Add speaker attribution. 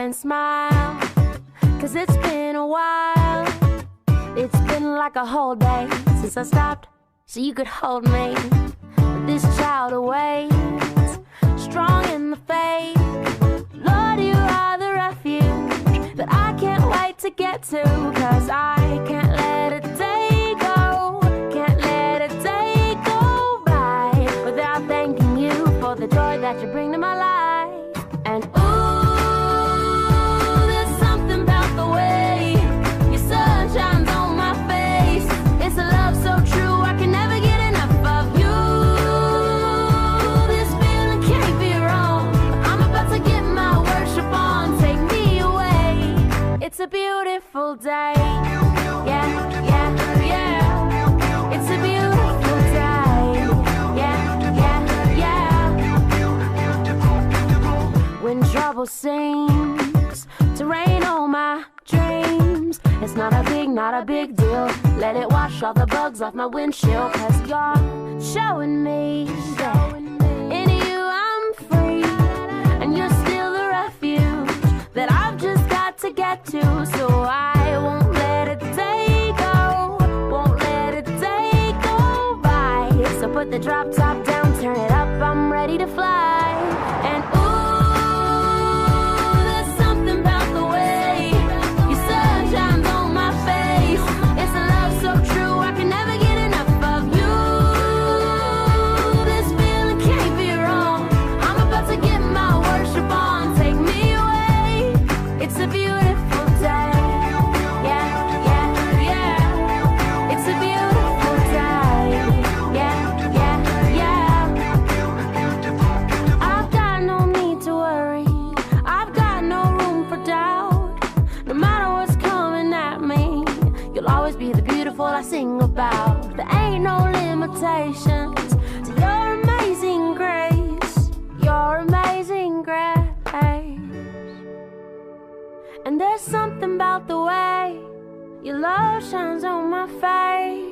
Speaker 1: and smile, 'cause it's been a while. It's been like a whole day since I stopped so you could hold me. But this child awaits, strong in the faith. Lord, you are the refuge that I can't wait to get to, 'cause I can't let a day go, can't let a day go by without thanking you for the joy that you bring to my life. And there's something about the way your sun shines on my face. It's a love so true, I can never get enough of you. This feeling can't be wrong. I'm about to get my worship on, take me away. It's a beautiful day. Yeah, yeah, yeah. It's a beautiful day. Yeah, yeah, yeah. When trouble seems to rain on my dreams, it's not a big deal. Let it wash all the bugs off my windshield, 'cause you're showing me that in you I'm free, and you're still the refuge that I've just got to get to. So I won't let a day go, won't let a day go by. So put the drop top down, turn it up, I'm ready to fly. And there's something about the way your sun shines on my face. It's a love so true, I can never get enough of you. This feeling can't be wrong. I'm about to get my worship on, take me away. It's a beautiful day. Yeah, yeah, yeah. It's a beautiful day. Yeah, yeah, yeah. I've got no need to worry, I've got no room for doubt. No matter what's coming at me, you'll always be the beautiful I sing about. There ain't no limitations to your amazing grace, your amazing grace. And there's something about the way your love shines on my face.